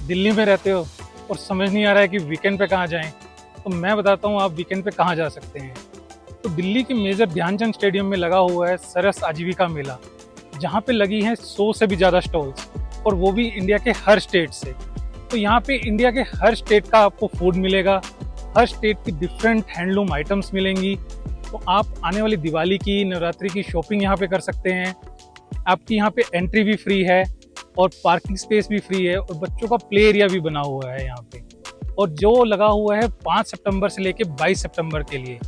दिल्ली में रहते हो और समझ नहीं आ रहा है कि वीकेंड पे कहाँ जाएं, तो मैं बताता हूँ आप वीकेंड पे कहाँ जा सकते हैं। तो दिल्ली के मेजर ध्यानचंद स्टेडियम में लगा हुआ है सरस आजीविका मेला, जहाँ पे लगी हैं 100 से भी ज़्यादा स्टॉल्स, और वो भी इंडिया के हर स्टेट से। तो यहाँ पे इंडिया के हर स्टेट का आपको फूड मिलेगा, हर स्टेट की डिफरेंट हैंडलूम आइटम्स मिलेंगी। तो आप आने वाली दिवाली की, नवरात्रि की शॉपिंग यहाँ पे कर सकते हैं। आपकी यहाँ पे एंट्री भी फ्री है और पार्किंग स्पेस भी फ्री है, और बच्चों का प्ले एरिया भी बना हुआ है यहाँ पे, और जो लगा हुआ है 5 सितंबर से लेके 22 सितंबर के लिए,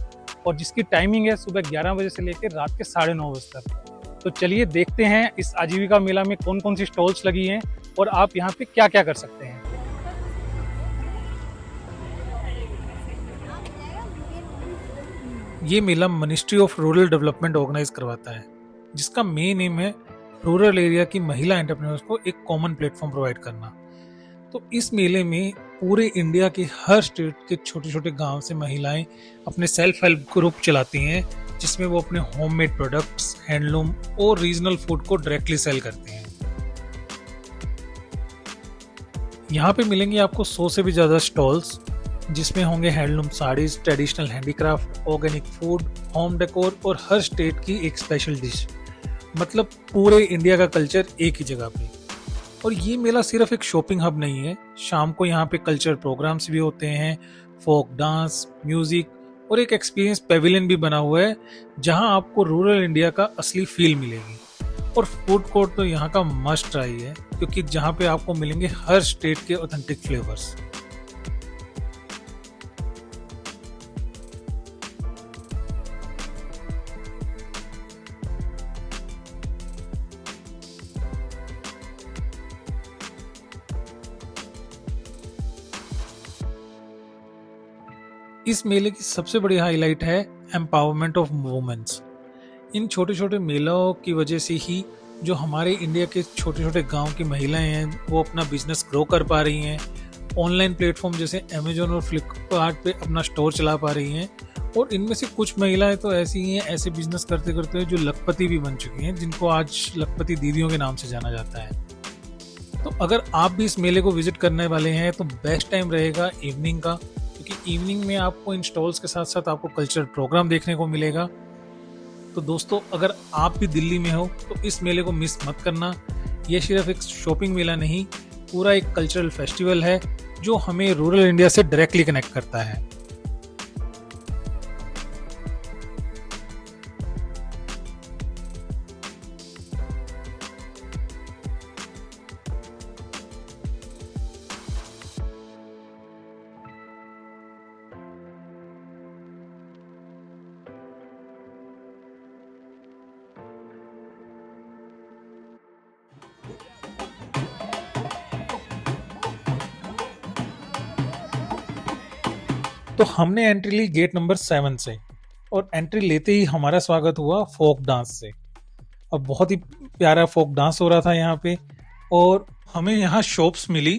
और जिसकी टाइमिंग है सुबह 11 बजे से लेकर रात के 9:30 बजे तक। तो चलिए देखते हैं इस आजीविका मेला में कौन कौन सी स्टॉल्स लगी हैं और आप यहाँ पे क्या क्या कर सकते हैं। ये मेला ministry of rural development organise करवाता है, जिसका मेन एम है रूरल एरिया की महिला एंटरप्रेन्योर्स को एक कॉमन प्लेटफॉर्म प्रोवाइड करना। तो इस मेले में पूरे इंडिया के हर स्टेट के छोटे छोटे गांव से महिलाएं अपने सेल्फ हेल्प ग्रुप चलाती हैं, जिसमें वो अपने होममेड प्रोडक्ट्स, हैंडलूम और रीजनल फूड को डायरेक्टली सेल करते हैं। यहाँ पे मिलेंगे आपको 100 से भी ज़्यादा स्टॉल्स, जिसमें होंगे handloom saris, traditional handicraft, organic food, home decor और हर स्टेट की एक स्पेशल डिश। मतलब पूरे इंडिया का कल्चर एक ही जगह पे। और ये मेला सिर्फ एक शॉपिंग हब नहीं है, शाम को यहाँ पे कल्चरल प्रोग्राम्स भी होते हैं, फोक डांस, म्यूजिक और एक एक्सपीरियंस पेविलियन भी बना हुआ है, जहाँ आपको रूरल इंडिया का असली फील मिलेगी। और फूड कोर्ट तो यहाँ का मस्ट ट्राई है, क्योंकि जहाँ पे आपको मिलेंगे हर स्टेट के ऑथेंटिक फ्लेवर्स। इस मेले की सबसे बड़ी हाईलाइट है एम्पावरमेंट ऑफ वुमेन्स। इन छोटे छोटे मेलों की वजह से ही जो हमारे इंडिया के छोटे छोटे गांव की महिलाएं हैं, वो अपना बिजनेस ग्रो कर पा रही हैं, ऑनलाइन प्लेटफॉर्म जैसे अमेजोन और फ्लिपकार्ट पे अपना स्टोर चला पा रही हैं। और इनमें से कुछ महिलाएं तो ऐसी ही हैं, ऐसे बिजनेस करते करते जो लखपति भी बन चुकी हैं, जिनको आज लखपति दीदियों के नाम से जाना जाता है। तो अगर आप भी इस मेले को विजिट करने वाले हैं तो बेस्ट टाइम रहेगा इवनिंग का, क्योंकि इवनिंग में आपको इन स्टॉल्स के साथ साथ आपको कल्चरल प्रोग्राम देखने को मिलेगा। तो दोस्तों, अगर आप भी दिल्ली में हो तो इस मेले को मिस मत करना। ये सिर्फ एक शॉपिंग मेला नहीं, पूरा एक कल्चरल फेस्टिवल है जो हमें रूरल इंडिया से डायरेक्टली कनेक्ट करता है। तो हमने एंट्री ली गेट नंबर 7 से, और एंट्री लेते ही हमारा स्वागत हुआ फोक डांस से। अब बहुत ही प्यारा फोक डांस हो रहा था यहाँ पे, और हमें यहाँ शॉप्स मिली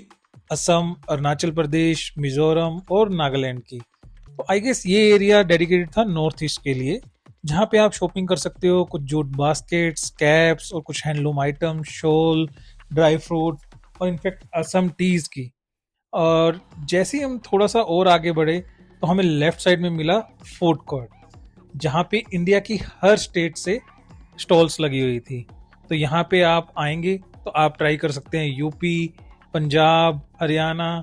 असम, अरुणाचल प्रदेश, मिजोरम और नागालैंड की। तो आई गेस ये एरिया डेडिकेटेड था नॉर्थ ईस्ट के लिए, जहाँ पे आप शॉपिंग कर सकते हो कुछ जूट बास्केट्स, कैप्स और कुछ handloom item, shawl, dry fruit और इनफैक्ट असम टीज की। और जैसे ही हम थोड़ा सा और आगे बढ़े तो हमें लेफ्ट साइड में मिला फूड कोर्ट, जहाँ पे इंडिया की हर स्टेट से स्टॉल्स लगी हुई थी। तो यहाँ पे आप आएंगे तो आप ट्राई कर सकते हैं यूपी, पंजाब, हरियाणा,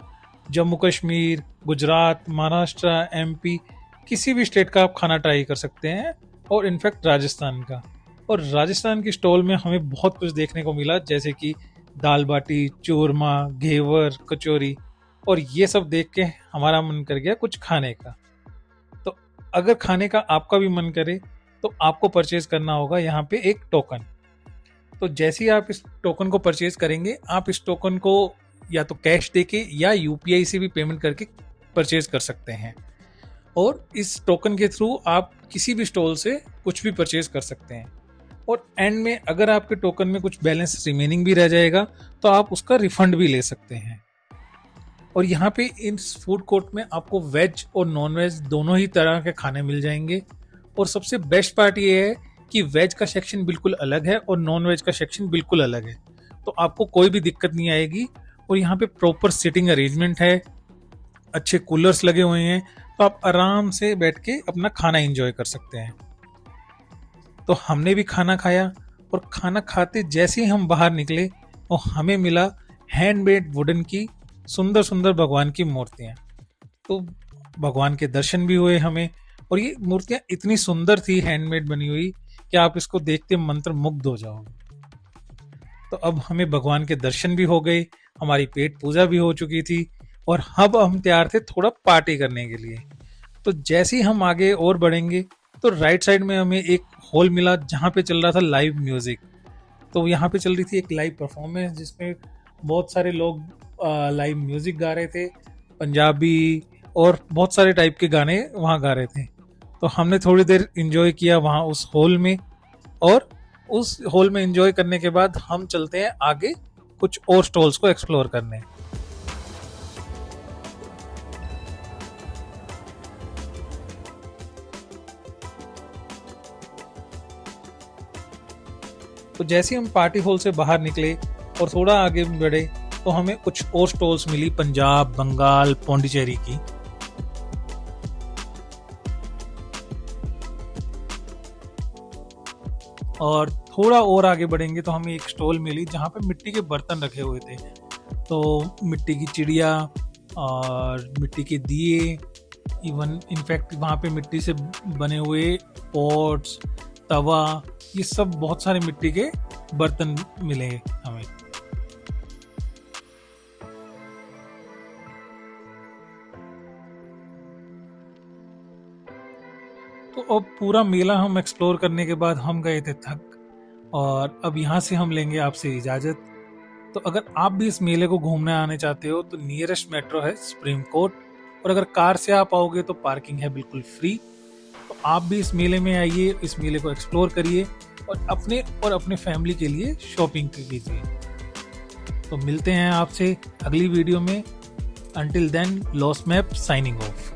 जम्मू कश्मीर, गुजरात, महाराष्ट्र, एमपी, किसी भी स्टेट का आप खाना ट्राई कर सकते हैं, और इनफैक्ट राजस्थान का। और राजस्थान की स्टॉल में हमें बहुत कुछ देखने को मिला, जैसे कि दाल बाटी, चूरमा, घेवर, कचौरी, और ये सब देख के हमारा मन कर गया कुछ खाने का। तो अगर खाने का आपका भी मन करे तो आपको परचेज करना होगा यहाँ पे एक टोकन। तो जैसे ही आप इस टोकन को परचेज करेंगे, आप इस टोकन को या तो कैश देके या यूपीआई से भी पेमेंट करके परचेज कर सकते हैं, और इस टोकन के थ्रू आप किसी भी स्टॉल से कुछ भी परचेज कर सकते हैं। और एंड में अगर आपके टोकन में कुछ बैलेंस रिमेनिंग भी रह जाएगा तो आप उसका रिफंड भी ले सकते हैं। और यहाँ पे इस फूड कोर्ट में आपको वेज और नॉन वेज दोनों ही तरह के खाने मिल जाएंगे। और सबसे बेस्ट पार्ट ये है कि वेज का सेक्शन बिल्कुल अलग है और नॉन वेज का सेक्शन बिल्कुल अलग है, तो आपको कोई भी दिक्कत नहीं आएगी। और यहाँ पे प्रॉपर सिटिंग अरेंजमेंट है, अच्छे कूलर्स लगे हुए हैं, तो आप आराम से बैठ के अपना खाना एंजॉय कर सकते हैं। तो हमने भी खाना खाया और खाना खाते जैसे ही हम बाहर निकले और हमें मिला हैंडमेड वुडन की सुंदर सुंदर भगवान की मूर्तियां। तो भगवान के दर्शन भी हुए हमें, और ये मूर्तियां इतनी सुंदर थी हैंडमेड बनी हुई कि आप इसको देखते मंत्र मुग्ध हो जाओगे। तो अब हमें भगवान के दर्शन भी हो गए, हमारी पेट पूजा भी हो चुकी थी, और अब हम तैयार थे थोड़ा पार्टी करने के लिए। तो जैसे ही हम आगे और बढ़ेंगे तो राइट साइड में हमें एक हॉल मिला जहाँ पे चल रहा था लाइव म्यूजिक। तो यहाँ पे चल रही थी एक लाइव परफॉर्मेंस जिसमें बहुत सारे लोग लाइव म्यूजिक गा रहे थे, पंजाबी और बहुत सारे टाइप के गाने वहाँ गा रहे थे। तो हमने थोड़ी देर इंजॉय किया वहाँ उस हॉल में, और उस हॉल में एंजॉय करने के बाद हम चलते हैं आगे कुछ और स्टॉल्स को एक्सप्लोर करने। तो जैसे हम पार्टी हॉल से बाहर निकले और थोड़ा आगे बढ़े तो हमें कुछ और स्टॉल्स मिली पंजाब, बंगाल, पौंडीचेरी की। और थोड़ा और आगे बढ़ेंगे तो हमें एक स्टॉल मिली जहाँ पे मिट्टी के बर्तन रखे हुए थे। तो मिट्टी की चिड़िया और मिट्टी के दिए, इवन इनफैक्ट वहाँ पे मिट्टी से बने हुए पॉट्स, तवा, ये सब बहुत सारे मिट्टी के बर्तन मिले हमें। तो अब पूरा मेला हम एक्सप्लोर करने के बाद हम गए थे थक, और अब यहाँ से हम लेंगे आपसे इजाज़त। तो अगर आप भी इस मेले को घूमने आने चाहते हो तो नियरेस्ट मेट्रो है सुप्रीम कोर्ट, और अगर कार से आप आओगे तो पार्किंग है बिल्कुल फ्री। तो आप भी इस मेले में आइए, इस मेले को एक्सप्लोर करिए और अपने फैमिली के लिए शॉपिंग कीजिए। तो मिलते हैं आपसे अगली वीडियो में। Until then, lost map signing of.